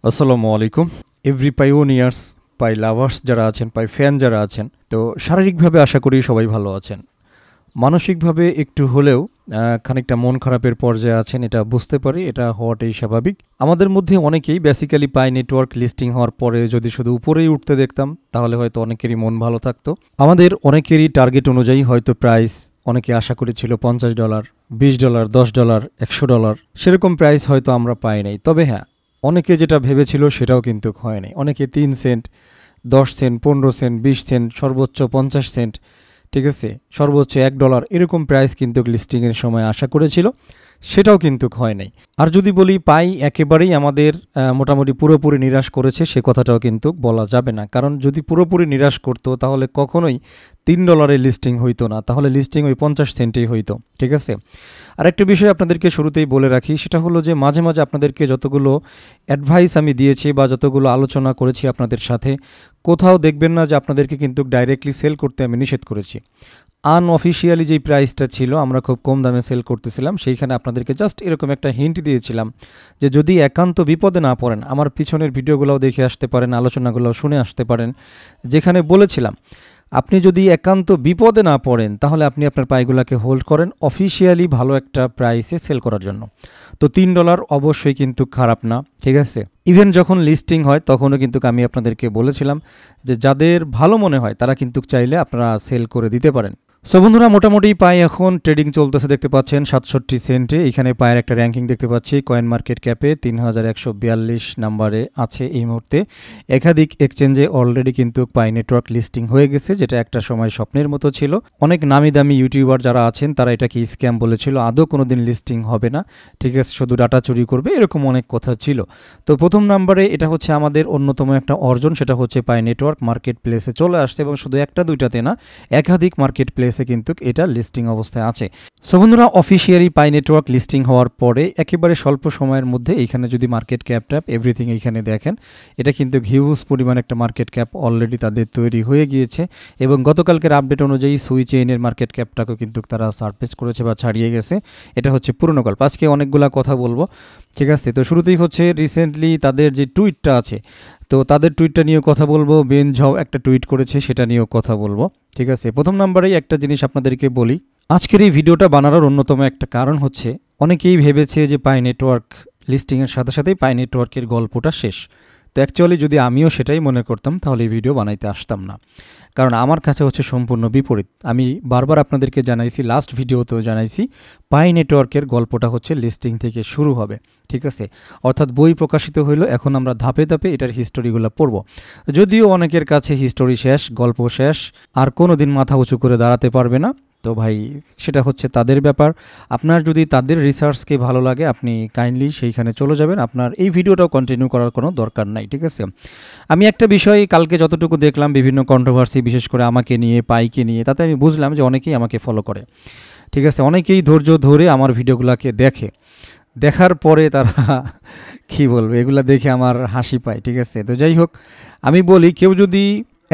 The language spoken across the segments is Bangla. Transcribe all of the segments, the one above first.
আসসালামু আলাইকুম এভরি পাইওনিয়ার্স পাই লাভার্স যারা আছেন পাই ফ্যান যারা আছেন তো শারীরিকভাবে আশা করি সবাই ভালো আছেন মানসিকভাবে একটু হলেও খানিকটা মন খারাপের পর্যায়ে আছেন এটা বুঝতে পারি এটা হওয়াটাই স্বাভাবিক আমাদের মধ্যে অনেকেই বেসিক্যালি পাই নেটওয়ার্ক লিস্টিং হওয়ার পরে যদি শুধু উপরেই উঠতে দেখতাম তাহলে হয়তো অনেকেরই মন ভালো থাকতো আমাদের অনেকেরই টার্গেট অনুযায়ী হয়তো প্রাইস অনেকে আশা করেছিল $50 $20 $10 $100 সেরকম প্রাইস হয়তো আমরা পাই নাই তবে হ্যাঁ অনেকে যেটা ভেবেছিল সেটাও কিন্তু হয়নি অনেকে 3 সেন্ট 10 সেন্ট 15 সেন্ট 20 সেন্ট সর্বোচ্চ 50 সেন্ট ঠিক আছে সর্বোচ্চ $1 এরকম প্রাইস কিন্তু লিস্টিংয়ের সময় আশা করেছিল সেটাও কিন্তু হয় নাই আর যদি বলি পাই একেবারেই আমাদের মোটামুটি পুরোপুরি নিরাশ করেছে সে কথাটাও কিন্তু বলা যাবে না কারণ যদি পুরোপুরি নিরাশ করতো তাহলে কখনোই $3 লিস্টিং হইতো না তাহলে লিস্টিং ওই 50 সেন্টেই হইতো ঠিক আছে আরেকটা বিষয় আপনাদেরকে শুরুতেই বলে রাখি সেটা হলো যে মাঝে মাঝে আপনাদেরকে যতগুলো অ্যাডভাইস আমি দিয়েছি বা যতগুলো আলোচনা করেছি আপনাদের সাথে কোথাও দেখবেন না যে আপনাদেরকে কিন্তু ডাইরেক্টলি সেল করতে আমি নিষেধ করেছি আনঅফিশিয়ালি যেই প্রাইসটা ছিল আমরা খুব কম দামে সেল করতেছিলাম সেইখানে আপনাদেরকে জাস্ট এরকম একটা হিন্ট দিয়েছিলাম যে যদি একান্ত বিপদে না পড়েন আমার পিছনের ভিডিওগুলোও দেখে আসতে পারেন আলোচনাগুলোও শুনে আসতে পারেন যেখানে বলেছিলাম আপনি যদি একান্ত বিপদে না পড়েন তাহলে আপনি আপনার পাইগুলোকে হোল্ড করেন অফিশিয়ালি ভালো একটা প্রাইসে সেল করার জন্য তো $3 অবশ্যই কিন্তু খারাপ না ঠিক আছে ইভেন যখন লিস্টিং হয় তখনও কিন্তু আমি আপনাদেরকে বলেছিলাম যে যাদের ভালো মনে হয় তারা কিন্তু চাইলে আপনারা সেল করে দিতে পারেন সো বন্ধুরা মোটামুটি পাই এখন ট্রেডিং চলতেছে দেখতে পাচ্ছেন 67 সেন্টে এখানে পায়ের একটা র্যাঙ্কিং দেখতে পাচ্ছি কয়েন মার্কেট ক্যাপে 3142 নম্বরে আছে এই মুহূর্তে একাধিক এক্সচেঞ্জে অলরেডি কিন্তু পাই নেটওয়ার্ক লিস্টিং হয়ে গেছে যেটা একটা সময় স্বপ্নের মতো ছিল অনেক নামি দামি ইউটিউবার যারা আছেন তারা এটাকে স্ক্যাম বলেছিল আদৌ কোনোদিন লিস্টিং হবে না ঠিক আছে শুধু ডাটা চুরি করবে এরকম অনেক কথা ছিল তো প্রথম নম্বরে এটা হচ্ছে আমাদের অন্যতম একটা অর্জন সেটা হচ্ছে পাই নেটওয়ার্ক মার্কেট প্লেসে চলে আসছে এবং শুধু একটা দুইটাতে না একাধিক মার্কেট প্লেস কিন্তু এটা লিস্টিং অবস্থায় আছে সো বন্ধুরা অফিশিয়ালি পাই নেটওয়ার্ক লিস্টিং হওয়ার পরে একেবারে স্বল্প সময়ের মধ্যে এখানে যদি মার্কেট ক্যাপ ট্যাপ এভরিথিং এইখানে দেখেন এটা কিন্তু হিউজ পরিমাণ একটা মার্কেট ক্যাপ অলরেডি তাদের তৈরি হয়ে গিয়েছে এবং গতকালকের আপডেট অনুযায়ী সুই চেইনের মার্কেট ক্যাপটাকেও কিন্তু তারা সারফেস করেছে বা ছাড়িয়ে গেছে এটা হচ্ছে পুরনো গল্প আজকে অনেকগুলা কথা বলবো ঠিক আছে তো শুরুতেই হচ্ছে রিসেন্টলি তাদের যে টুইটটা আছে তো তাদের টুইটটা নিয়েও কথা বলবো বেন ঝাও একটা টুইট করেছে সেটা নিয়েও কথা বলবো ঠিক আছে প্রথম নাম্বারেই একটা জিনিস আপনাদেরকে বলি আজকের এই ভিডিওটা বানানোর অন্যতম একটা কারণ হচ্ছে অনেকেই ভেবেছে যে পাই নেটওয়ার্ক লিস্টিংয়ের সাথে সাথেই পাই নেটওয়ার্কের গল্পটা শেষ তো অ্যাকচুয়ালি যদি আমিও সেটাই মনে করতাম তাহলে এই ভিডিও বানাইতে আসতাম না কারণ আমার কাছে হচ্ছে সম্পূর্ণ বিপরীত আমি বারবার আপনাদেরকে জানাইছি লাস্ট ভিডিওতেও জানাইছি পাই নেটওয়ার্কের গল্পটা হচ্ছে লিস্টিং থেকে শুরু হবে ঠিক আছে অর্থাৎ বই প্রকাশিত হইলো এখন আমরা ধাপে ধাপে এটার হিস্টোরিগুলো পড়ব যদিও অনেকের কাছে হিস্টোরি শেষ গল্প শেষ আর কোনো দিন মাথা উঁচু করে দাঁড়াতে পারবে না তো ভাই সেটা হচ্ছে তাদের ব্যাপার আপনার যদি তাদের রিসার্চকে ভালো লাগে আপনি কাইন্ডলি সেইখানে চলে যাবেন আপনার এই ভিডিওটাও কন্টিনিউ করার কোনো দরকার নাই ঠিক আছে আমি একটা বিষয় কালকে যতটুকু দেখলাম বিভিন্ন কন্ট্রোভার্সি বিশেষ করে আমাকে নিয়ে পাইকে নিয়ে তাতে আমি বুঝলাম যে অনেকেই আমাকে ফলো করে ঠিক আছে অনেকেই ধৈর্য ধরে আমার ভিডিওগুলোকে দেখে দেখার পরে তারা কি বলবে এগুলা দেখে আমার হাসি পায় ঠিক আছে তো যাই হোক আমি বলি কেউ যদি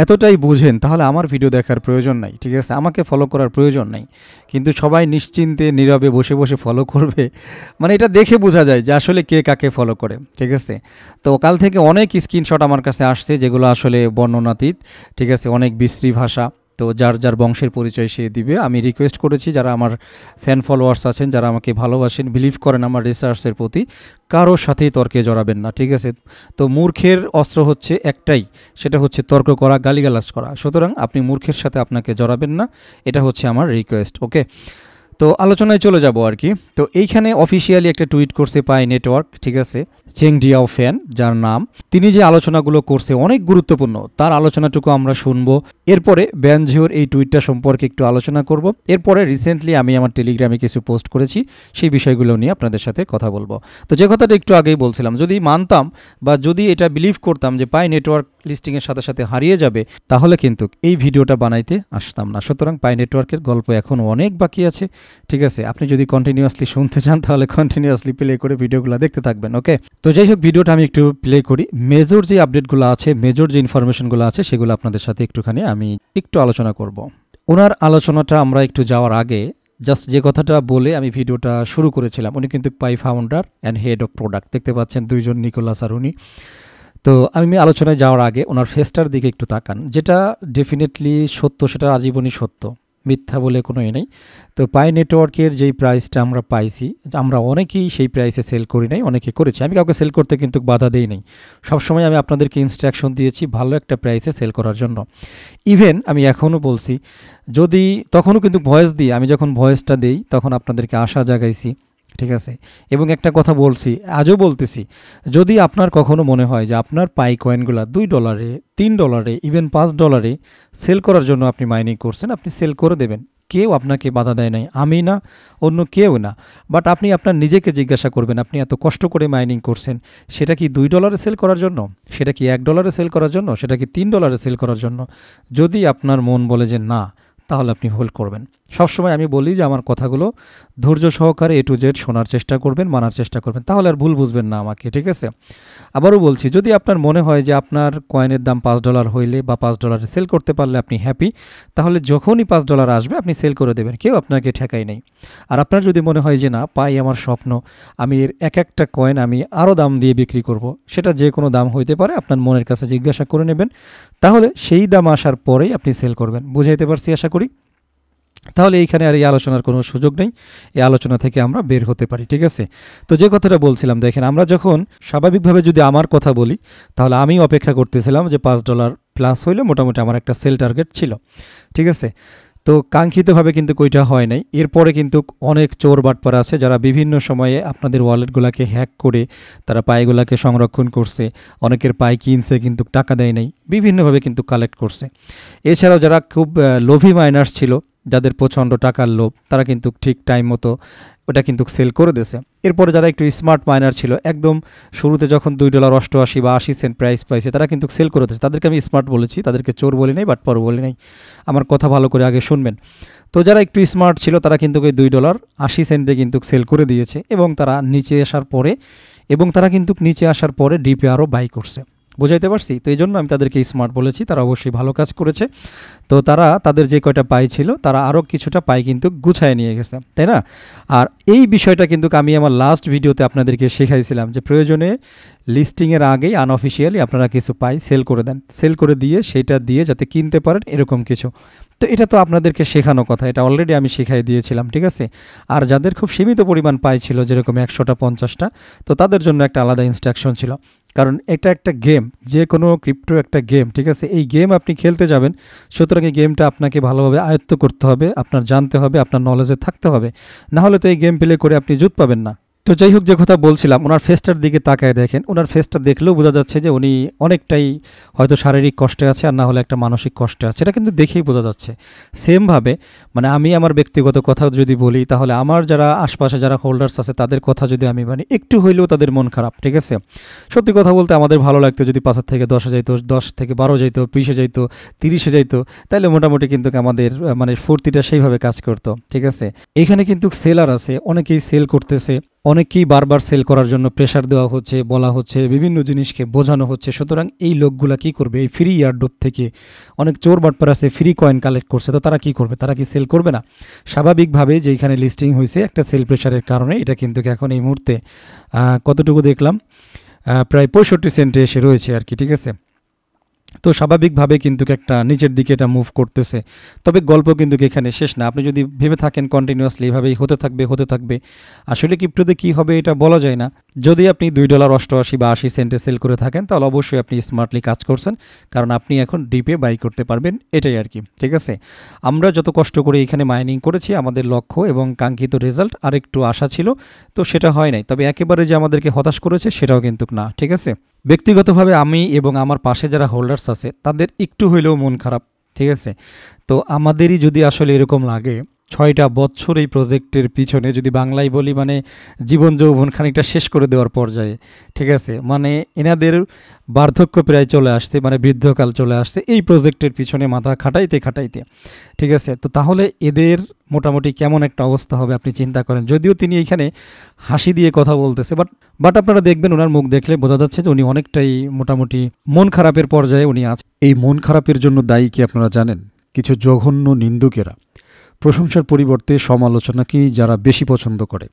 এতটাই বুঝেন তাহলে আমার ভিডিও দেখার প্রয়োজন নাই ঠিক আছে আমাকে ফলো করার প্রয়োজন নাই কিন্তু সবাই নিশ্চিন্তে নীরবে বসে বসে ফলো করবে মানে এটা দেখে বোঝা যায় যে আসলে কে কাকে ফলো করে ঠিক আছে তো কাল থেকে অনেক স্ক্রিনশট আমার কাছে আসছে যেগুলো আসলে বর্ণনাতীত ঠিক আছে অনেক বিশ্রী ভাষা তো যার যার বংশের পরিচয় সে দিবে আমি রিকোয়েস্ট করেছি যারা আমার ফ্যান ফলোয়ার্স আছেন যারা আমাকে ভালোবাসেন বিলিভ করেন আমার রিসার্চের প্রতি কারোর সাথেই তর্কে জড়াবেন না ঠিক আছে তো মূর্খের অস্ত্র হচ্ছে একটাই সেটা হচ্ছে তর্ক করা গালিগালাজ করা সুতরাং আপনি মূর্খের সাথে আপনাকে জড়াবেন না এটা হচ্ছে আমার রিকোয়েস্ট ওকে তো আলোচনায় চলে যাব আর কি তো এইখানে অফিসিয়ালি একটা টুইট করছে পাই নেটওয়ার্ক ঠিক আছে চেং ডিয়াও ফ্যান যার নাম তিনি যে আলোচনাগুলো করছে অনেক গুরুত্বপূর্ণ তার আলোচনাটুকু আমরা শুনবো এরপরে বেন ঝাওর এই টুইটটা সম্পর্কে একটু আলোচনা করব এরপরে রিসেন্টলি আমি আমার টেলিগ্রামে কিছু পোস্ট করেছি সেই বিষয়গুলো নিয়ে আপনাদের সাথে কথা বলবো তো যে কথাটা একটু আগেই বলছিলাম যদি মানতাম বা যদি এটা বিলিভ করতাম যে পাই নেটওয়ার্ক লিস্টিংয়ের সাথে সাথে হারিয়ে যাবে তাহলে কিন্তু এই ভিডিওটা বানাইতে আসতাম না সুতরাং পাই নেটওয়ার্কের গল্প এখন অনেক বাকি আছে ঠিক আছে আপনি যদি কন্টিনিউয়াসলি শুনতে চান তাহলে কন্টিনিউয়াসলি প্লে করে ভিডিওগুলো দেখতে থাকবেন ওকে তো যাই হোক ভিডিওটা আমি একটু প্লে করি মেজর যে আপডেটগুলো আছে মেজর যে ইনফরমেশনগুলো আছে সেগুলো আপনাদের সাথে একটুখানি আমি একটু আলোচনা করব ওনার আলোচনাটা আমরা একটু যাওয়ার আগে জাস্ট যে কথাটা বলে আমি ভিডিওটা শুরু করেছিলাম উনি কিন্তু Pi founder and head of product দেখতে পাচ্ছেন দুইজন নিকোলাস আর উনি তো আমি আলোচনায় যাওয়ার আগে ওনার ফেসটার দিকে একটু তাকান, যেটা ডেফিনেটলি সত্য, সেটা আজীবনই সত্য, মিথ্যা বলে কোনো নেই। তো পাই নেটওয়ার্কের যেই প্রাইসটা আমরা পাইছি, আমরা অনেকেই সেই প্রাইসে সেল করি নাই, অনেকে করেছি। আমি কাউকে সেল করতে কিন্তু বাধা দেই নাই, সবসময় আমি আপনাদেরকে ইনস্ট্রাকশন দিয়েছি ভালো একটা প্রাইসে সেল করার জন্য। ইভেন আমি এখনও বলছি, যদি তখনও কিন্তু ভয়েস দিই, আমি যখন ভয়েসটা দেই তখন আপনাদেরকে আশা জাগাইছি, ঠিক আছে। এবং একটা কথা বলছি, আজও বলতেছি, যদি আপনার কখনো মনে হয় যে আপনার পাই কয়েনগুলো $2, $3, ইভেন $5 সেল করার জন্য আপনি মাইনিং করছেন, আপনি সেল করে দেবেন, কেউ আপনাকে বাধা দেয় নাই, আমি না, অন্য কেউ না। বাট আপনি আপনার নিজেকে জিজ্ঞাসা করবেন, আপনি এত কষ্ট করে মাইনিং করছেন, সেটা কি $2 সেল করার জন্য, সেটা কি $1 সেল করার জন্য, সেটা কি $3 সেল করার জন্য? যদি আপনার মন বলে যে না, তাহলে আপনি হোল্ড করবেন। সবসময় আমি বলি যে আমার কথাগুলো ধৈর্য সহকারে A to Z শোনার চেষ্টা করবেন, মানার চেষ্টা করবেন, তাহলে আর ভুল বুঝবেন না আমাকে, ঠিক আছে। আবারও বলছি, যদি আপনার মনে হয় যে আপনার কয়েনের দাম $5 হইলে বা $5 সেল করতে পারলে আপনি হ্যাপি, তাহলে যখনই $5 আসবে আপনি সেল করে দেবেন, কেউ আপনাকে ঠেকাই নেই। আর আপনার যদি মনে হয় যে না, পাই আমার স্বপ্ন, আমি এর এক একটা কয়েন আমি আরও দাম দিয়ে বিক্রি করব, সেটা যে কোনো দাম হইতে পারে, আপনার মনের কাছে জিজ্ঞাসা করে নেবেন, তাহলে সেই দাম আসার পরেই আপনি সেল করবেন। বুঝাইতে পারছি আশা করি? তাহলে এইখানে আর এই আলোচনার কোনো সুযোগ নেই, এই আলোচনা থেকে আমরা বের হতে পারি, ঠিক আছে। তো যে কথাটা বলছিলাম, দেখেন, আমরা যখন স্বাভাবিকভাবে যদি আমার কথা বলি, তাহলে আমি অপেক্ষা করতেছিলাম যে $5 প্লাস হইলে মোটামুটি আমার একটা সেল টার্গেট ছিল, ঠিক আছে। তো কাঙ্ক্ষিতভাবে কিন্তু ওইটা হয় নাই। এরপরে কিন্তু অনেক চোর বাটপার আছে যারা বিভিন্ন সময়ে আপনাদের ওয়ালেটগুলোকে হ্যাক করে তারা পাইগুলোকে সংরক্ষণ করছে, অনেকের পাই কিনছে কিন্তু টাকা দেয় নাই, বিভিন্নভাবে কিন্তু কালেক্ট করছে। এছাড়াও যারা খুব লোভী মাইনার্স ছিল, যাদের প্রচণ্ড টাকার লোভ, তারা কিন্তু ঠিক টাইম মতো ওটা কিন্তু সেল করে দিয়েছে। এরপরে যারা একটু স্মার্ট মাইনার ছিল, একদম শুরুতে যখন $2.88 বা 80 সেন্ট প্রাইস পাইছে, তারা কিন্তু সেল করে দিয়েছে। তাদেরকে আমি স্মার্ট বলেছি, তাদেরকে চোর বলি নাই, বাটপার বলি নাই। আমার কথা ভালো করে আগে শুনবেন। তো যারা একটু স্মার্ট ছিল তারা কিন্তু ওই $2.80 কিন্তু সেল করে দিয়েছে, এবং তারা নিচে আসার পরে ডিপে আরও বাই করছে। বুঝাইতে পারছি? তো এই জন্য আমি তাদেরকে স্মার্ট বলেছি, তারা অবশ্যই ভালো কাজ করেছে। তো তারা তাদের যে কয়টা পাই ছিল, তারা আরও কিছুটা পাই কিন্তু গুছায় নিয়ে গেছে, তাই না? আর এই বিষয়টা কিন্তু আমি আমার লাস্ট ভিডিওতে আপনাদেরকে শেখাইছিলাম যে প্রয়োজনে লিস্টিংয়ের আগেই আনঅফিসিয়ালি আপনারা কিছু পাই সেল করে দেন, সেল করে দিয়ে সেটা দিয়ে যাতে কিনতে পারেন, এরকম কিছু। তো এটা তো আপনাদেরকে শেখানো কথা, এটা অলরেডি আমি শিখাই দিয়েছিলাম, ঠিক আছে। আর যাদের খুব সীমিত পরিমাণ পাই ছিল, যেরকম 100টা 50টা, তো তাদের জন্য একটা আলাদা ইনস্ট্রাকশন ছিল, কারণ এটা একটা গেম, যে কোনো ক্রিপ্টো একটা গেম, ঠিক আছে। এই গেম আপনি খেলতে যাবেন, সুতরাং এই গেমটা আপনাকে ভালোভাবে আয়ত্ত করতে হবে, আপনার জানতে হবে, আপনার নলেজে থাকতে হবে, না হলে তো এই গেম প্লে করে আপনি জুত পাবেন না। তো যাই হোক, যে কথা বলছিলাম, ওনার ফেসটার দিকে তাকায় দেখেন, ওনার ফেসটা দেখলেও বোঝা যাচ্ছে যে উনি অনেকটাই হয়তো শারীরিক কষ্টে আছে, আর না হলে একটা মানসিক কষ্টে আছে, এটা কিন্তু দেখেই বোঝা যাচ্ছে। সেমভাবে মানে আমি আমার ব্যক্তিগত কথা যদি বলি, তাহলে আমার যারা আশপাশে যারা হোল্ডার্স আছে তাদের কথা যদি আমি মানে একটু হইলেও তাদের মন খারাপ, ঠিক আছে। সত্যি কথা বলতে আমাদের ভালো লাগতো যদি 5 থেকে 10 যাইতো, 10 থেকে 12 যাইতো, 20 যাইতো, 30 যাইতো, তাইলে মোটামুটি কিন্তু আমাদের মানে ফুর্তিটা সেইভাবে কাজ করতো, ঠিক আছে। এখানে কিন্তু সেলার আছে, অনেকেই সেল করতেছে, অনেকেই বারবার সেল করার জন্য প্রেশার দেওয়া হচ্ছে, বলা হচ্ছে, বিভিন্ন জিনিসকে বোঝানো হচ্ছে। সুতরাং এই লোকগুলা কি করবে? এই ফ্রি ইয়ারড্রপ থেকে অনেক চোর বাটপার আছে, ফ্রি কয়েন কালেক্ট করছে, তো তারা কি করবে? তারা কি সেল করবে না? স্বাভাবিকভাবে যে এখানে লিস্টিং হয়েছে একটা সেল প্রেশারের কারণে, এটা কিন্তু এখন এই মুহূর্তে কতটুকু দেখলাম, প্রায় 65 সেন্টে এসে রয়েছে আর কি, ঠিক আছে। তো স্বাভাবিকভাবে কিন্তু একটা নিচের দিকে এটা মুভ করতেছে। তবে গল্প কিন্তু এখানে শেষ না। আপনি যদি ভেবে থাকেন কন্টিনিউয়াসলি এভাবেই হতে থাকবে, আসলে ক্রিপ্টোতে কী হবে এটা বলা যায় না। যদি আপনি $2.88 বা 80 সেন্টে সেল করে থাকেন, তাহলে অবশ্যই আপনি স্মার্টলি কাজ করছেন, কারণ আপনি এখন ডিপে বাই করতে পারবেন, এটাই আর কি, ঠিক আছে। আমরা যত কষ্ট করে এখানে মাইনিং করেছি, আমাদের লক্ষ্য এবং কাঙ্ক্ষিত রেজাল্ট আরেকটু আশা ছিল, তো সেটা হয় নাই। তবে একেবারে যে আমাদেরকে হতাশ করেছে সেটাও কিন্তু না, ঠিক আছে। ব্যক্তিগতভাবে আমি এবং আমার পাশে যারা হোল্ডার্স আছে তাদের একটু হইলেও মন খারাপ, ঠিক আছে। তো আমাদেরই যদি আসলে এরকম লাগে, 6টা বছর এই প্রজেক্টের পিছনে, যদি বাংলায় বলি মানে জীবন যৌবন খানিকটা শেষ করে দেওয়ার পর্যায়ে, ঠিক আছে। মানে এনাদের বার্ধক্য প্রায় চলে আসছে, মানে বৃদ্ধকাল চলে আসছে এই প্রজেক্টের পিছনে মাথা খাটাইতে, ঠিক আছে। তো তাহলে এদের মোটামুটি কেমন একটা অবস্থা হবে আপনি চিন্তা করেন। যদিও তিনি এইখানে হাসি দিয়ে কথা বলতেছে, বাট আপনারা দেখবেন ওনার মুখ দেখলে বোঝা যাচ্ছে যে উনি অনেকটাই মোটামুটি মন খারাপের পর্যায়ে উনি আছেন। এই মন খারাপের জন্য দায়ী কি আপনারা জানেন? কিছু জঘন্য নিন্দুকেরা প্রশংসার পরিবর্তে সমালোচনাকেই যারা বেশি পছন্দ করে।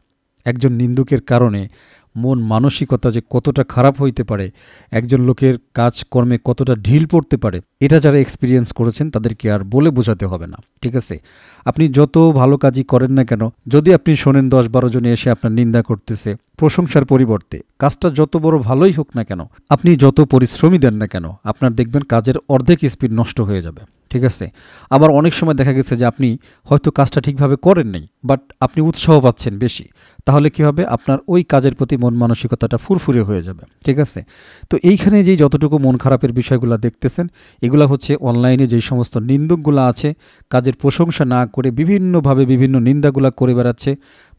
একজন নিন্দুকের কারণে মন মানসিকতা যে কতটা খারাপ হইতে পারে, একজন লোকের কাজকর্মে কতটা ঢিল পড়তে পারে, এটা যারা এক্সপিরিয়েন্স করেছেন তাদেরকে আর বলে বোঝাতে হবে না। ঠিক আছে, আপনি যত ভালো কাজই করেন না কেন, যদি আপনি শোনেন 10-12 জনে এসে আপনার নিন্দা করতেছে প্রশংসার পরিবর্তে, কাজটা যত বড় ভালোই হোক না কেন, আপনি যত পরিশ্রমী দেন না কেন, আপনার দেখবেন কাজের অর্ধেক স্পিড নষ্ট হয়ে যাবে। ঠিক আছে, আবার অনেক সময় দেখা গেছে যে আপনি হয়তো কাজটা ঠিকভাবে করেন নাই, বাট আপনি উৎসাহ পাচ্ছেন বেশি, তাহলে কি হবে, আপনার ওই কাজের প্রতি মন মানসিকতাটা ফুরফুরে হয়ে যাবে। ঠিক আছে, তো এইখানে যেই যতটুকু মন খারাপের বিষয়গুলো দেখতেছেন, এগুলা হচ্ছে অনলাইনে যেই সমস্ত নিন্দুকগুলো আছে, কাজের প্রশংসা না করে বিভিন্নভাবে বিভিন্ন নিন্দাগুলা করে বেড়াচ্ছে,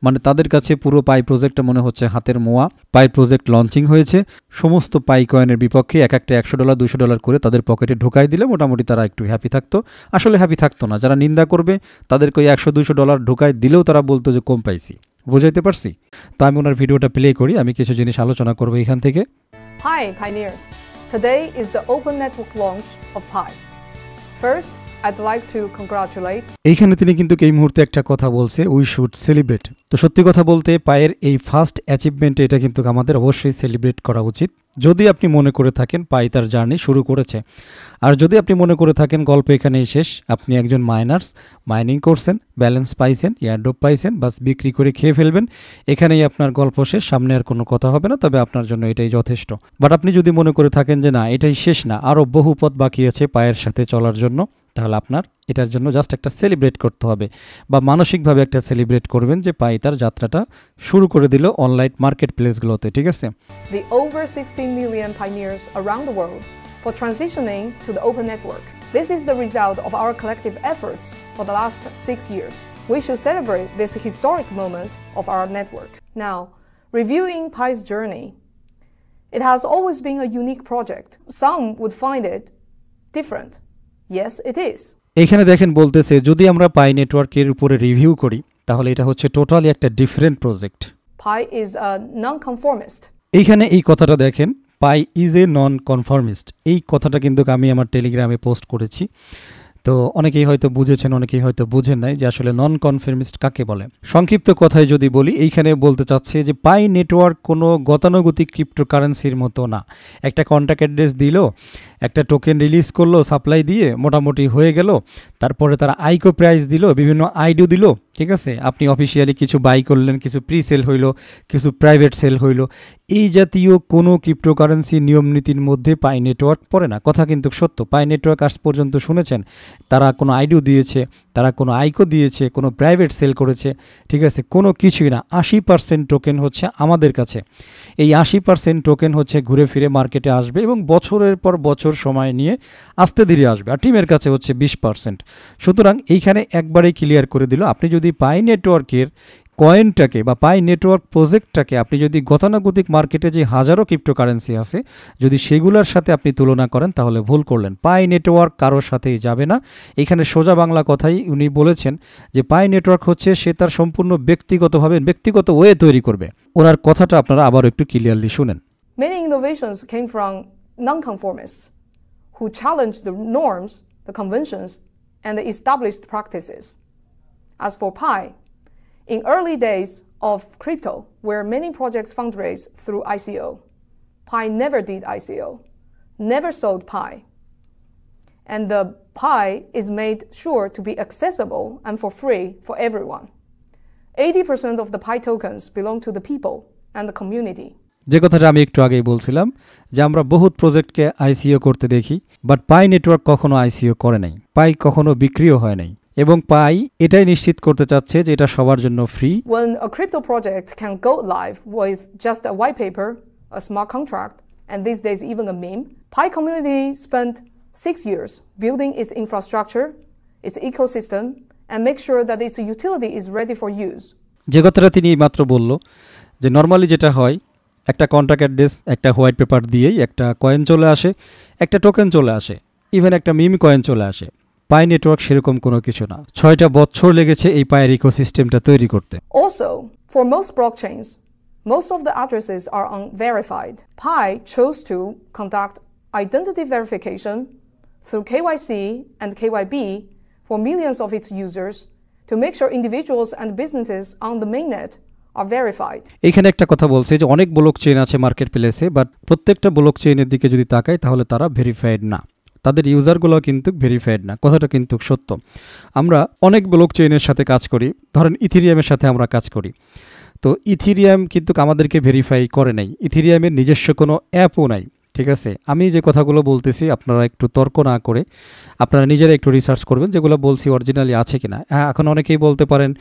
মানে তাদের কাছে পুরো পাই প্রজেক্টটা মনে হচ্ছে হাতের মোয়া। পাই প্রজেক্ট লঞ্চিং হয়েছে, সমস্ত পাই কয়েনের বিপক্ষে এক একটা $100 $200 করে তাদের পকেটে ঢোকাই দিলে মোটামুটি তারা একটু হ্যাপি থাকতো। আসলে হ্যাপি থাকতো না, যারা নিন্দা করবে তাদেরকে ওই $100-200 ঢোকাই দিলেও তারা বলতো যে কম পাইছি। বুঝাইতে পারছি? তো আমি ওনার ভিডিওটা প্লে করি, আমি কিছু জিনিস আলোচনা করবো এখান থেকে। Hi pioneers, today is the open network launch of Pi. First, I'd like to congratulate. এইখানে তিনি কিন্তু এই মুহূর্তে একটা কথা বলছে, উই শুড সেলিব্রেট। তো সত্যি কথা বলতে পায়ের এই ফার্স্ট অ্যাচিভমেন্টে এটা কিন্তু আমাদের অবশ্যই সেলিব্রেট করা উচিত, যদি আপনি মনে করে থাকেন পাই তার জার্নি শুরু করেছে। আর যদি আপনি মনে করে থাকেন গল্প এখানেই শেষ, আপনি একজন মাইনার্স, মাইনিং করছেন, ব্যালেন্স পাইছেন, এয়ারড্রপ পাইছেন, বাস বিক্রি করে খেয়ে ফেলবেন, এখানেই আপনার গল্প শেষ, সামনে আর কোনো কথা হবে না, তবে আপনার জন্য এটাই যথেষ্ট। বাট আপনি যদি মনে করে থাকেন যে না এটাই শেষ না, আরও বহু পথ বাকি আছে পায়ের সাথে চলার জন্য, তাহলে আপনার এটার জন্য জাস্ট একটা সেলিব্রেট করতে হবে, বা মানসিকভাবে একটা সেলিব্রেট করবেন যে পাই তার যাত্রাটা শুরু করে দিল অনলাইন মার্কেট প্লেসগুলোতে। ঠিক আছে, The over 16 million pioneers around the world for transitioning to the open network. This is the result of our collective efforts for the last 6 years. We should celebrate this historic moment of our network. Now, reviewing Pi's journey, it has always been a unique project. Some would find it different. Yes, it is. এখানে দেখেন বলতেছে যদি আমরা পাই নেটওয়ার্কের উপরে রিভিউ করি তাহলে এটা হচ্ছে টোটালি একটা different project. Pi is a non-conformist. এইখানে এই কথাটা দেখেন, পাই ইজ এ নন কনফর্মিস্ট, এই কথাটা কিন্তু আমি আমার টেলিগ্রামে পোস্ট করেছি। তো অনেকেই হয়তো বুঝেছেন, অনেকেই হয়তো বুঝেন নাই যে আসলে নন কনফার্মিস্ট কাকে বলে। সংক্ষিপ্ত কথায় যদি বলি, এইখানে বলতে চাচ্ছে যে পাই নেটওয়ার্ক কোনো গতানুগতিক ক্রিপ্টোকারেন্সির মতো না। একটা কন্ট্যাক্ট অ্যাড্রেস দিল, একটা টোকেন রিলিজ করলো সাপ্লাই দিয়ে, মোটামুটি হয়ে গেল, তারপরে তারা আইকো প্রাইস দিল, বিভিন্ন আইডিও দিল। ঠিক আছে, আপনি অফিসিয়ালি কিছু বাই করলেন, কিছু প্রি সেল হইল, কিছু প্রাইভেট সেল হইল, এই জাতীয় কোনো ক্রিপ্টোকারেন্সি নিয়ম নীতির মধ্যে পাই নেটওয়ার্ক পড়ে না। কথা কিন্তু সত্য, পাই নেটওয়ার্ক আজ পর্যন্ত শুনেছেন তারা কোনো আইডিও দিয়েছে, তারা কোনো আইকো দিয়েছে, কোনো প্রাইভেট সেল করেছে? ঠিক আছে, কোনো কিছুই না। 80% টোকেন হচ্ছে আমাদের কাছে, এই 80% টোকেন হচ্ছে ঘুরে ফিরে মার্কেটে আসবে এবং বছরের পর বছর সময় নিয়ে আস্তে ধীরে আসবে, আর টিমের কাছে হচ্ছে 20%। সুতরাং এইখানে একবারেই ক্লিয়ার করে দিল, আপনি যদি পাই নেটওয়ার্কের কয়েনটাকে বা পাই নেটওয়ার্ক প্রজেক্টটাকে আপনি যদি গতানুগতিক মার্কেটে যে হাজারো ক্রিপ্টোকারেন্সি আছে যদি সেগুলোর সাথে আপনি তুলনা করেন তাহলে ভুল করলেন। পাই নেটওয়ার্ক কারোর সাথেই যাবে না। এখানে সোজা বাংলা কথাই উনি বলেছেন যে পাই নেটওয়ার্ক হচ্ছে সে তার সম্পূর্ণ ব্যক্তিগতভাবে ব্যক্তিগত ওয়ে তৈরি করবে। ওনার কথাটা আপনারা আবার একটু ক্লিয়ারলি শুনেন। Many innovations came from non-conformists who challenged the norms, the conventions, and the established practices. As for Pi, in early days of crypto, where many projects fundraise through ICO, Pi never did ICO, never sold Pi. And the Pi is made sure to be accessible and for free for everyone. 80% of the Pi tokens belong to the people and the community. যে কথাটা আমি একটু আগেই বলছিলাম যে আমরা বহুত প্রজেক্টকে আইসিও করতে দেখি, বাট পাই নেটওয়ার্ক কখনো আইসিও করে নাই, পাই কখনো বিক্রিও হয় নাই, এবং পাই এটাই নিশ্চিত করতে চাচ্ছে যে এটা সবার জন্য free. When a crypto project can go live with just a white paper, a smart contract, and these days even a meme, Pi community spent 6 years building its infrastructure, its ecosystem, and make sure that its utility is ready for use. যে কথাটা তিনি মাত্র বলল যে নর্মালি যেটা হয়, একটা কন্ট্রাক্ট অ্যাড্রেস, একটা হোয়াইট পেপার দিয়েই একটা কয়েন চলে আসে, একটা টোকেন চলে আসে, ইভেন একটা মিম কয়েন চলে আসে। পাই নেটওয়ার্ক সেরকম কোনো কিছু না। 6টা বছর লেগেছে এই পায়ের ইকোসিস্টেমটা তৈরি করতে। Also, for most blockchains, most of the addresses are unverified. Pi chose to conduct identity verification through KYC and KYB for millions of its users to make sure individuals and businesses on the mainnet are verified. এখানে একটা কথা বলছে যে অনেক ব্লক চেইন আছে মার্কেট প্লেসে, বাট প্রত্যেকটা ব্লক চেইনের দিকে যদি তাকাই তাহলে তারা ভেরিফাইড না, তাদের ইউজারগুলো কিন্তু ভেরিফাইড না। কথাটা কিন্তু সত্য। আমরা অনেক ব্লক চেইনের সাথে কাজ করি, ধরেন ইথিরিয়ামের সাথে আমরা কাজ করি, তো ইথিরিয়াম কিন্তু আমাদেরকে ভেরিফাই করে নাই, ইথিরিয়ামের নিজস্ব কোনো অ্যাপও নাই। ঠিক আছে, আমি যে কথাগুলো বলতেছি আপনারা একটু তর্ক না করে আপনারা নিজেরা একটু রিসার্চ করবেন যেগুলো বলছি অরিজিনালি আছে কিনা। হ্যাঁ, এখন অনেকেই বলতে পারেন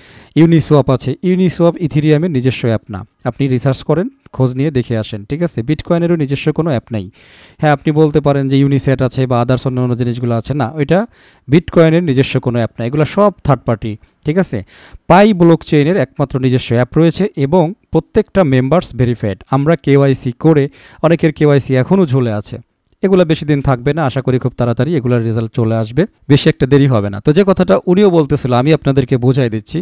ইউনিসোয়াপ আছে, ইউনিসোয়াপ ইথিরিয়ামের নিজস্ব অ্যাপ না, আপনি রিসার্চ করেন, খোঁজ নিয়ে দেখে আসেন। ঠিক আছে, বিটকয়েনেরও নিজস্ব কোনো অ্যাপ নেই। হ্যাঁ, আপনি বলতে পারেন যে ইউনিসেট আছে বা আদার্স অন্য জিনিসগুলো আছে, না, ওইটা বিটকয়েনের নিজস্ব কোনো অ্যাপ না, এগুলো সব থার্ড পার্টি। ঠিক আছে, পাই ব্লক চেইনের একমাত্র নিজস্ব অ্যাপ রয়েছে এবং প্রত্যেকটা মেম্বার্স ভেরিফাইড। আমরা কেওয়াইসি করে, অনেকের কেওয়াইসি এখনও ঝুলে আছে, এগুলো বেশি দিন থাকবে না, আশা করি খুব তাড়াতাড়ি এগুলোর রেজাল্ট চলে আসবে, বেশি একটা দেরি হবে না। তো যে কথাটা উনিও বলতেছিল আমি আপনাদেরকে বোঝাই দিচ্ছি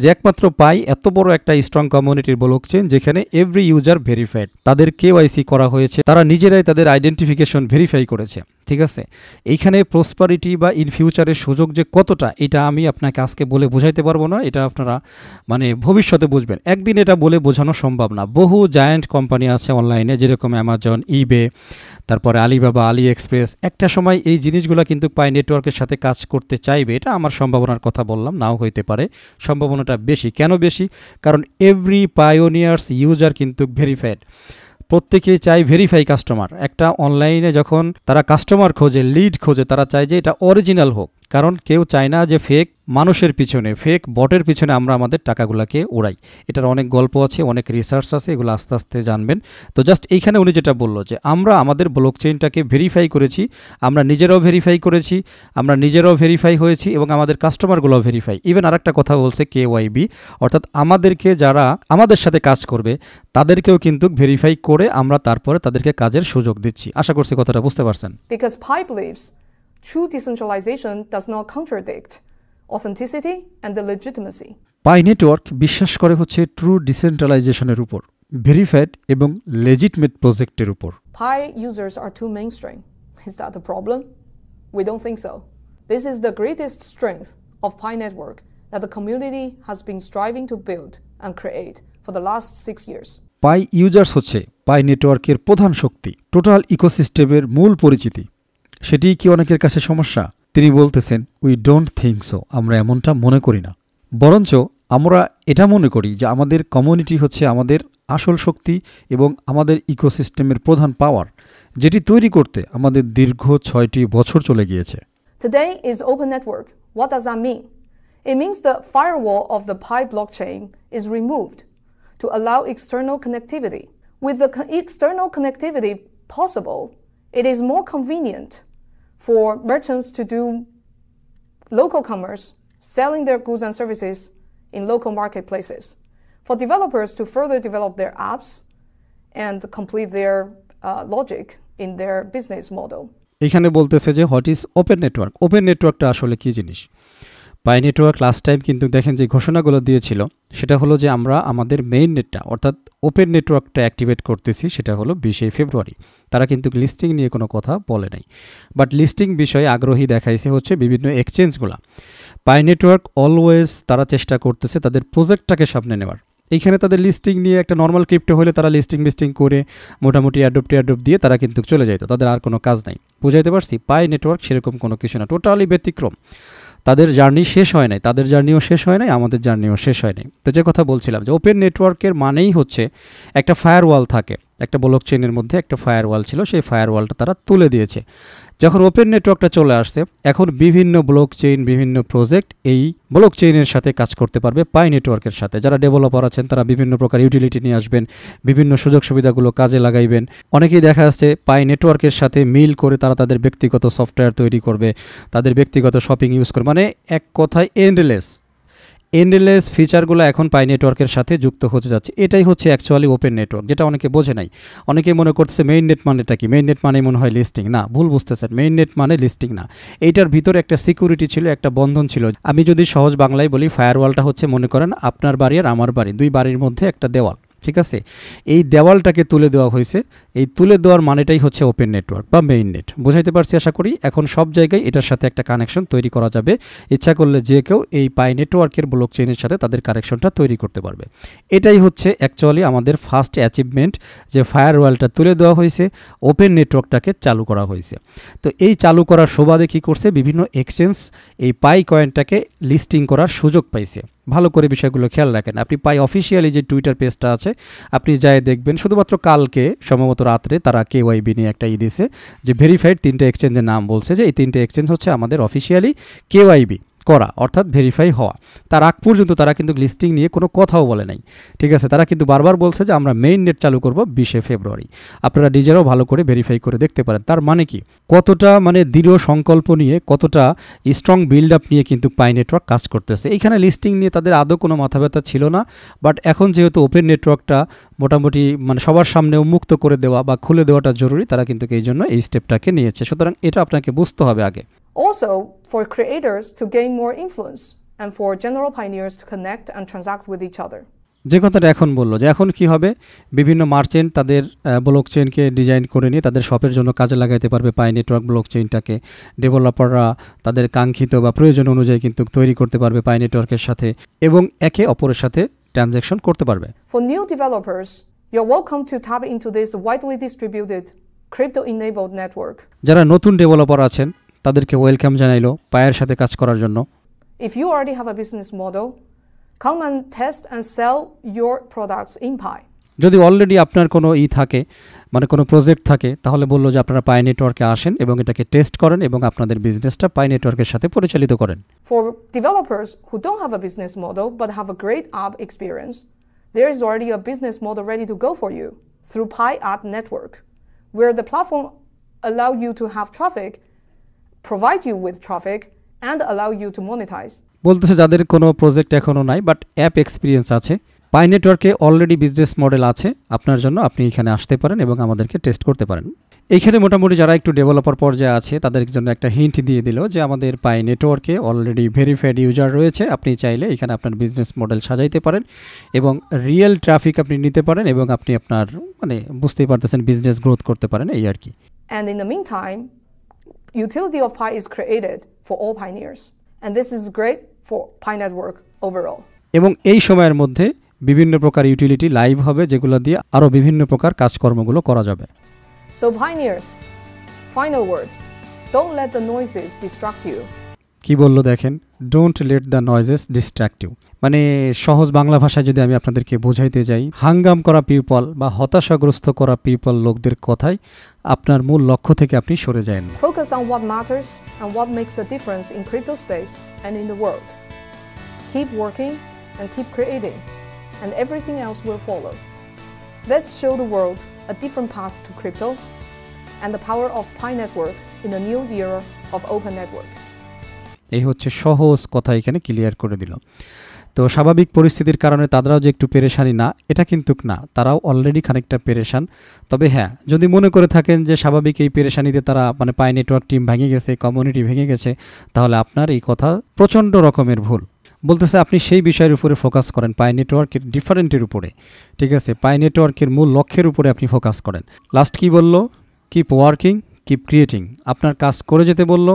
যে একমাত্র পাই এত বড় একটা স্ট্রং কমিউনিটির ব্লকচেইন যেখানে এভরি ইউজার ভেরিফাইড, তাদের কেওয়াইসি করা হয়েছে, তারা নিজেরাই তাদের আইডেন্টিফিকেশন ভেরিফাই করেছে। ঠিক আছে, এইখানে প্রসপারিটি বা ইন ফিউচারের সুযোগ যে কতটা, এটা আমি আপনাকে আজকে বলে বোঝাইতে পারবো না, এটা আপনারা মানে ভবিষ্যতে বুঝবেন। একদিন এটা বলে বোঝানো সম্ভব না। বহু জায়ান্ট কোম্পানি আছে অনলাইনে, যেরকম অ্যামাজন, ইবে, তারপরে আলিবাবা, আলি এক্সপ্রেস, একটা সময় এই জিনিসগুলো কিন্তু পাই নেটওয়ার্কের সাথে কাজ করতে চাইবে। এটা আমার সম্ভাবনার কথা বললাম, নাও হইতে পারে, সম্ভাবনাটা বেশি। কেন বেশি? কারণ এভরি পায়োনিয়ার্স ইউজার কিন্তু ভেরিফাইড, প্রত্যেকেই চাই ভেরিফাই কাস্টমার। একটা অনলাইনে যখন তারা কাস্টমার খোঁজে, লিড খোঁজে, তারা চায় যে এটা অরিজিনাল হোক, কারণ কেউ চায় না যে ফেক মানুষের পিছনে, ফেক বটের পিছনে আমরা আমাদের টাকাগুলোকে উড়াই। এটার অনেক গল্প আছে, অনেক রিসার্চ আছে, এগুলো আস্তে আস্তে জানবেন। তো জাস্ট এইখানে উনি যেটা বললো যে আমরা আমাদের ব্লকচেইনটাকে ভেরিফাই করেছি, আমরা নিজেরাও ভেরিফাই করেছি, আমরা নিজেরাও ভেরিফাই হয়েছি এবং আমাদের কাস্টমারগুলোও ভেরিফাই। ইভেন আরেকটা কথা বলছে কেওয়াইবি, অর্থাৎ আমাদেরকে যারা আমাদের সাথে কাজ করবে তাদেরকেও কিন্তু ভেরিফাই করে আমরা তারপরে তাদেরকে কাজের সুযোগ দিচ্ছি। আশা করছি কথাটা বুঝতে পারছেন। Because Pi believes true decentralization does not contradict authenticity and the legitimacy. Pi network বিশ্বাস করে হচ্ছে ট্রু ডিসেন্ট্রালাইজেশনের উপর, ভেরিফাইড এবং লেজিটমেট প্রজেক্টের উপর। Pi users are too mainstream. Is that the problem? We don't think so. This is the greatest strength of Pi Network that the community has been striving to build and create for the last 6 years. Pi users হচ্ছে পাই নেটওয়ার্কের প্রধান শক্তি, টোটাল ইকোসিস্টেমের মূল পরিচিতি। সেটিই কি অনেকের কাছে সমস্যা? তিনি বলতেছেন উই ডোন্ট থিঙ্ক সো, আমরা এমনটা মনে করি না, বরঞ্চ আমরা এটা মনে করি যে আমাদের কমিউনিটি হচ্ছে আমাদের আসল শক্তি এবং আমাদের ইকোসিস্টেমের প্রধান পাওয়ার, যেটি তৈরি করতে আমাদের দীর্ঘ 6টি বছর চলে গিয়েছে। Today is open network. What does that mean? It means the firewall of the Pi blockchain is removed to allow external connectivity. With the external connectivity possible, it is more convenient for merchants to do local commerce, selling their goods and services in local marketplaces, for developers to further develop their apps and complete their logic in their business model. এখানে বলতেছে যে what is open network. Open নেটওয়ার্কটা আসলে কি জিনিস? পাই নেটওয়ার্ক লাস্ট টাইম কিন্তু দেখেন যে ঘোষণাগুলো দিয়েছিল, সেটা হলো যে আমরা আমাদের মেইন নেটটা অর্থাৎ ওপেন নেটওয়ার্কটা অ্যাক্টিভেট করতেছি, সেটা হলো 20শে ফেব্রুয়ারি। তারা কিন্তু লিস্টিং নিয়ে কোনো কথা বলে নাই, বাট লিস্টিং বিষয়ে আগ্রহী দেখাইছে হচ্ছে বিভিন্ন এক্সচেঞ্জগুলো। পাই নেটওয়ার্ক অলওয়েজ তারা চেষ্টা করতেছে তাদের প্রজেক্টটাকে সামনে নেওয়ার। এইখানে তাদের লিস্টিং নিয়ে একটা নর্মাল ক্রিপ্টো হলে তারা লিস্টিং করে মোটামুটি অ্যাডপ্ট দিয়ে তারা কিন্তু চলে যাইতো, তাদের আর কোনো কাজ নাই। বুঝাইতে পারছি? পাই নেটওয়ার্ক সেরকম কোনো কিছু না, টোটালি ব্যতিক্রম। তাদের জার্নি শেষ হয় নাই, তাদের জার্নিও শেষ হয় নাই, আমাদের জার্নিও শেষ হয় নাই। তো যে কথা বলছিলাম যে ওপেন নেটওয়ার্কের মানেই হচ্ছে একটা ফায়ারওয়াল থাকে, একটা ব্লকচেইনের মধ্যে একটা ফায়ারওয়াল ছিল, সেই ফায়ারওয়ালটা তারা তুলে দিয়েছে। যখন ওপেন নেটওয়ার্কটা চলে আসছে, এখন বিভিন্ন ব্লকচেইন, বিভিন্ন প্রজেক্ট এই ব্লকচেইনের সাথে কাজ করতে পারবে পাই নেটওয়ার্কের সাথে। যারা ডেভেলপার আছেন তারা বিভিন্ন প্রকার ইউটিলিটি নিয়ে আসবেন, বিভিন্ন সুযোগ সুবিধাগুলো কাজে লাগাইবেন। অনেকেই দেখা যাচ্ছে পাই নেটওয়ার্কের সাথে মিল করে তারা তাদের ব্যক্তিগত সফটওয়্যার তৈরি করবে, তাদের ব্যক্তিগত শপিং ইউজ করবে, মানে এক কথায় এন্ডলেস ফিচারগুলো এখন পাই নেটওয়ার্কের সাথে যুক্ত হতে যাচ্ছে। এটাই হচ্ছে অ্যাকচুয়ালি ওপেন নেটওয়ার্ক, যেটা অনেকে বোঝে নাই। অনেকেই মনে করতেছে মেইন নেট মানেটা কি, মেইন নেট মানে মনে হয় লিস্টিং। না, ভুল বুঝতেছেন, মেইন নেট মানে লিস্টিং না। এইটার ভিতরে একটা সিকিউরিটি ছিল, একটা বন্ধন ছিল। আমি যদি সহজ বাংলায় বলি, ফায়ারওয়ালটা হচ্ছে মনে করেন আপনার বাড়ি আর আমার বাড়ি, দুই বাড়ির মধ্যে একটা দেওয়াল। ঠিক আছে, এই দেওয়ালটাকে তুলে দেওয়া হয়েছে। এই তুলে দেওয়ার মানেটাই হচ্ছে ওপেন নেটওয়ার্ক বা মেইন নেট। বুঝাইতে পারছি আশা করি। এখন সব জায়গায় এটার সাথে একটা কানেকশন তৈরি করা যাবে। ইচ্ছা করলে যে কেউ এই পাই নেটওয়ার্কের ব্লক চেইনের সাথে তাদের কানেকশনটা তৈরি করতে পারবে। এটাই হচ্ছে অ্যাকচুয়ালি আমাদের ফার্স্ট অ্যাচিভমেন্ট, যে ফায়ারওয়ালটা তুলে দেওয়া হয়েছে, ওপেন নেটওয়ার্কটাকে চালু করা হয়েছে। তো এই চালু করার সুবাদে কী করছে, বিভিন্ন এক্সচেঞ্জ এই পাই কয়েনটাকে লিস্টিং করার সুযোগ পাইছে। ভালো করে বিষয়গুলো খেয়াল রাখেন। আপনি পাই অফিসিয়ালি যে টুইটার পেজটা আছে, আপনি যাই দেখবেন, শুধুমাত্র কালকে সম্ভবত রাত্রে তারা কেওয়াইবি নিয়ে একটা দিছে, যে ভেরিফাইড 3টে এক্সচেঞ্জের নাম বলছে যে এই 3টে এক্সচেঞ্জ হচ্ছে আমাদের অফিসিয়ালি কেওয়াইবি করা, অর্থাৎ ভেরিফাই হওয়া। তার আগ পর্যন্ত তারা কিন্তু লিস্টিং নিয়ে কোনো কথাও বলে নাই। ঠিক আছে, তারা কিন্তু বারবার বলছে যে আমরা মেইন নেট চালু করব 20শে ফেব্রুয়ারি। আপনারা নিজেরাও ভালো করে ভেরিফাই করে দেখতে পারেন। তার মানে কি, কতটা মানে দৃঢ় সংকল্প নিয়ে, কতটা স্ট্রং বিল্ড আপ নিয়ে কিন্তু পাই নেটওয়ার্ক কাজ করতেছে। এইখানে লিস্টিং নিয়ে তাদের আদৌ কোনো মাথা ব্যথা ছিল না। বাট এখন যেহেতু ওপেন নেটওয়ার্কটা মোটামুটি মানে সবার সামনে উন্মুক্ত করে দেওয়া বা খুলে দেওয়াটা জরুরি, তারা কিন্তু এই জন্য এই স্টেপটাকে নিয়েছে। সুতরাং এটা আপনাকে বুঝতে হবে আগে। Also, for creators to gain more influence and for general pioneers to connect and transact with each other. যে কথাটা এখন বললো, যে এখন কি হবে, বিভিন্ন মার্চেন্ট তাদের ব্লক চেইনকে ডিজাইন করে নিয়ে তাদের শপের জন্য কাজে লাগাইতে পারবে পাই নেটওয়ার্ক ব্লক চেইনটাকে। ডেভেলপাররা তাদের কাঙ্ক্ষিত বা প্রয়োজন অনুযায়ী কিন্তু তৈরি করতে পারবে পাই নেটওয়ার্কের সাথে, এবং একে অপরের সাথে ট্রানজ্যাকশন করতে পারবে। For new developers, you're welcome to tap into this widely distributed crypto-enabled network. যারা নতুন ডেভেলপার আছেন তাদেরকে ওয়েলকাম জানাইলো পায়ের সাথে কাজ করার জন্য। If you already have a business model, come and test and sell your products in Pi. যদি অলরেডি আপনার কোনো থাকে, মানে কোনো প্রজেক্ট থাকে, তাহলে বললো যে আপনারা পাই নেটওয়ার্কে আসেন এবং এটাকে টেস্ট করেন এবং আপনাদের বিজনেসটা পাই নেটওয়ার্কের সাথে পরিচালিত করেন। For developers who don't have a business model but have a great app experience, there is already a business model ready to go for you through Pi App Network, where the platform allow you to have traffic, provide you with traffic, and allow you to monetize. বলতেছে যাদের কোনো প্রজেক্ট এখনও নাই বাট অ্যাপ এক্সপিরিয়েন্স আছে, পাই নেটওয়ার্কে অলরেডি বিজনেস মডেল আছে আপনার জন্য, আপনি এখানে আসতে পারেন এবং আমাদেরকে টেস্ট করতে পারেন। এইখানে মোটামুটি যারা একটু ডেভেলপার পর্যায়ে আছে তাদের জন্য একটা হিন্ট দিয়ে দিল যে আমাদের পাই নেটওয়ার্কে অলরেডি ভেরিফাইড ইউজার রয়েছে, আপনি চাইলে এখানে আপনার বিজনেস মডেল সাজাইতে পারেন এবং রিয়েল ট্রাফিক আপনি নিতে পারেন এবং আপনি আপনার মানে বুঝতেই পারতেছেন বিজনেস গ্রোথ করতে পারেন, এই আর কি। And in the meantime, utility of Pi is created for all pioneers, and this is great for Pi Network overall. এবং এই সময়ের মধ্যে বিভিন্ন প্রকার ইউটিলিটি লাইভ হবে, যেগুলো দিয়ে আরও বিভিন্ন প্রকার কাজকর্মগুলো করা যাবে। So pioneers, final words, don't let the noises distract you. কি বললো দেখেন, don't let the noises distract you. মানে সহজ বাংলা ভাষায় যদি আমি আপনাদেরকে বোঝাইতে যাই, হাঙ্গাম করা পিপল বা হতাশাগ্রস্ত করা পিপল লোকদের কথাই আপনার মূল লক্ষ্য থেকে আপনি সরে যান। Focus on what matters and what makes a difference in crypto space and in the world. Keep working and keep creating, and everything else will follow. Let's show the world a different path to crypto and the power of Pi Network in the new era of open network. এই হচ্ছে সহজ কথা এখানে ক্লিয়ার করে দিল। তো স্বাভাবিক পরিস্থিতির কারণে তারাও যে একটু পেরেশানি না, এটা কিন্তু না, তারাও অলরেডি খানিকটা পেরেশান। তবে হ্যাঁ, যদি মনে করে থাকেন যে স্বাভাবিক এই পেরেশানিতে তারা মানে পাই নেটওয়ার্ক টিম ভেঙে গেছে, কমিউনিটি ভেঙে গেছে, তাহলে আপনার এই কথা প্রচণ্ড রকমের ভুল। বলতেছে আপনি সেই বিষয়ের উপরে ফোকাস করেন, পাই নেটওয়ার্কের ডিফারেন্টের উপরে, ঠিক আছে, পাই নেটওয়ার্কের মূল লক্ষ্যের উপরে আপনি ফোকাস করেন। লাস্ট কি বলল, কিপ ওয়ার্কিং, কিপ ক্রিয়েটিং। আপনার কাজ করে যেতে বলল,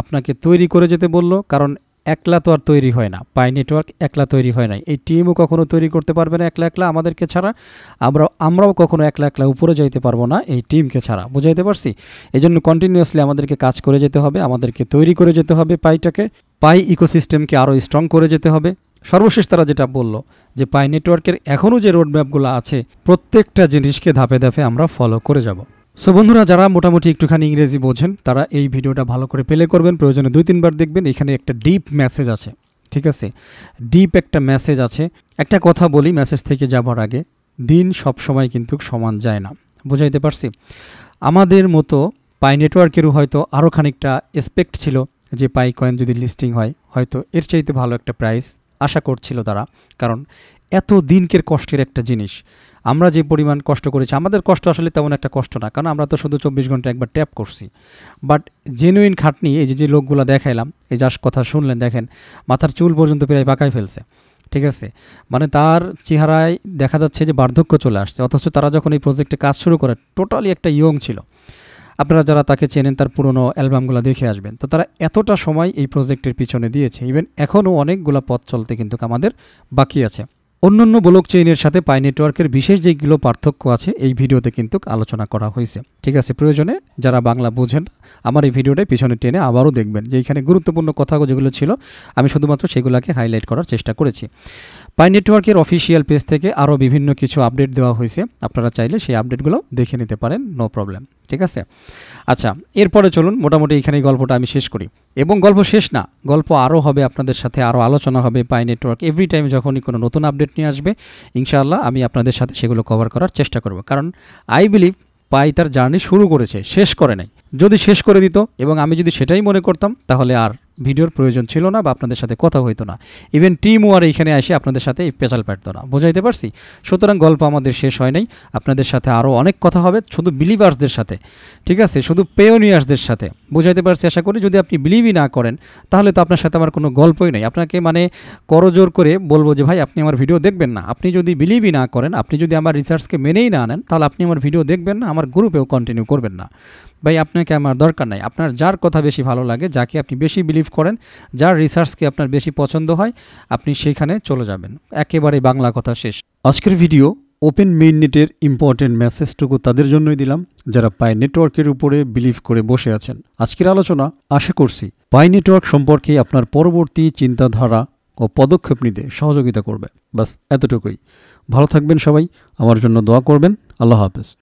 আপনাকে তৈরি করে যেতে বলল, কারণ একলা তো আর তৈরি হয় না, পাই নেটওয়ার্ক একলা তৈরি হয় না, এই টিমও কখনো তৈরি করতে পারবে না একলা একলা আমাদেরকে ছাড়া, আমরাও কখনো একলা একলা উপরে যাইতে পারবো না এই টিমকে ছাড়া। বুঝাইতে পারছি? এই জন্য কন্টিনিউয়াসলি আমাদেরকে কাজ করে যেতে হবে, আমাদেরকে তৈরি করে যেতে হবে পাইটাকে, পাই ইকোসিস্টেমকে আরও স্ট্রং করে যেতে হবে। সর্বশেষ তারা যেটা বলল যে পাই নেটওয়ার্কের এখনও যে রোডম্যাপগুলো আছে প্রত্যেকটা জিনিসকে ধাপে ধাপে আমরা ফলো করে যাব। সো বন্ধুরা, যারা মোটামুটি একটুখানি ইংরেজি বোঝেন তারা এই ভিডিওটা ভালো করে প্লে করবেন, প্রয়োজনে 2-3 বার দেখবেন। এখানে একটা ডিপ মেসেজ আছে, ঠিক আছে, ডিপ একটা মেসেজ আছে। একটা কথা বলি মেসেজ থেকে যাবার আগে, দিন সব সময় কিন্তু সমান যায় না। বুঝাইতে পারছি? আমাদের মতো পাই নেটওয়ার্কেরও হয়তো আরও খানিকটা এক্সপেক্ট ছিল যে পাই কয়েন যদি লিস্টিং হয় হয়তো এর চাইতে ভালো একটা প্রাইস আশা করছিল তারা, কারণ এত দিনকের কষ্টের একটা জিনিস। আমরা যে পরিমাণ কষ্ট করেছি, আমাদের কষ্ট আসলে তেমন একটা কষ্ট না, কারণ আমরা তো শুধু 24 ঘন্টা একবার ট্যাপ করছি। বাট জেনুইন খাটনি, এই যে লোকগুলো দেখাইলাম, এই যার কথা শুনলেন, দেখেন মাথার চুল পর্যন্ত প্রায় পাকায় ফেলছে, ঠিক আছে, মানে তার চেহারায় দেখা যাচ্ছে যে বার্ধক্য চলে আসছে, অথচ তারা যখন এই প্রজেক্টে কাজ শুরু করে টোটালি একটা ইয়ং ছিল। আপনারা যারা তাকে চেনেন তার পুরনো অ্যালবামগুলো দেখে আসবেন। তো তারা এতটা সময় এই প্রজেক্টের পিছনে দিয়েছে, ইভেন এখনও অনেকগুলো পথ চলতে কিন্তু আমাদের বাকি আছে। অন্যান্য ব্লক চেইনের সাথে পাই নেটওয়ার্কের বিশেষ যেগুলো পার্থক্য আছে এই ভিডিওতে কিন্তু আলোচনা করা হয়েছে। ঠিক আছে, প্রয়োজনে যারা বাংলা বোঝেন আমার এই ভিডিওটাই পিছনে টেনে আবারও দেখবেন, যে এখানে গুরুত্বপূর্ণ কথা যেগুলো ছিল আমি শুধুমাত্র সেগুলোকে হাইলাইট করার চেষ্টা করেছি। পাই নেটওয়ার্কের অফিসিয়াল পেজ থেকে আরও বিভিন্ন কিছু আপডেট দেওয়া হয়েছে, আপনারা চাইলে সেই আপডেটগুলো দেখে নিতে পারেন, নো প্রবলেম। ঠিক আছে, আচ্ছা এরপরে চলুন মোটামুটি এখানেই গল্পটা আমি শেষ করি। এবং গল্প শেষ না, গল্প আরও হবে, আপনাদের সাথে আরও আলোচনা হবে। পাই নেটওয়ার্ক এভরি টাইম যখনই কোনো নতুন আপডেট নিয়ে আসবে ইনশাআল্লাহ আমি আপনাদের সাথে সেগুলো কভার করার চেষ্টা করব, কারণ আই বিলিভ পাই তার জার্নি শুরু করেছে, শেষ করে নাই। যদি শেষ করে দিত এবং আমি যদি সেটাই মনে করতাম তাহলে আর ভিডিওর প্রয়োজন ছিল না বা আপনাদের সাথে কথা হইতো না, ইভেন টিম ওয়ার এইখানে এসে আপনাদের সাথে পেঁচাল পারতো না, বোঝাইতে পারছি? সুতরাং গল্প আমাদের শেষ হয় নাই, আপনাদের সাথে আরও অনেক কথা হবে, শুধু বিলিভার্সদের সাথে, ঠিক আছে, শুধু পেওনিয়ার্সদের সাথে, বোঝাইতে পারছি আশা করি। যদি আপনি বিলিভই না করেন তাহলে তো আপনার সাথে আমার কোনো গল্পই নেই, আপনাকে মানে করজোর করে বলবো যে ভাই আপনি আমার ভিডিও দেখবেন না। আপনি যদি বিলিভই না করেন, আপনি যদি আমার রিসার্চকে মেনেই না আনেন, তাহলে আপনি আমার ভিডিও দেখবেন না, আমার গ্রুপেও কন্টিনিউ করবেন না। ভাই আপনাকে আমার দরকার নাই, আপনার যার কথা বেশি ভালো লাগে, যাকে আপনি বেশি বিলিভ করেন, যার রিসার্চকে আপনার বেশি পছন্দ হয়, আপনি সেখানে চলে যাবেন। একেবারে বাংলা কথা শেষ। আজকের ভিডিও ওপেন মেইননেটের ইম্পর্টেন্ট মেসেজটুকু তাদের জন্যই দিলাম যারা পাই নেটওয়ার্কের উপরে বিলিভ করে বসে আছেন। আজকের আলোচনা আশা করছি পাই নেটওয়ার্ক সম্পর্কে আপনার পরবর্তী চিন্তাধারা ও পদক্ষেপ নিতে সহযোগিতা করবে। বাস এতটুকুই। ভালো থাকবেন সবাই, আমার জন্য দোয়া করবেন। আল্লাহ হাফেজ।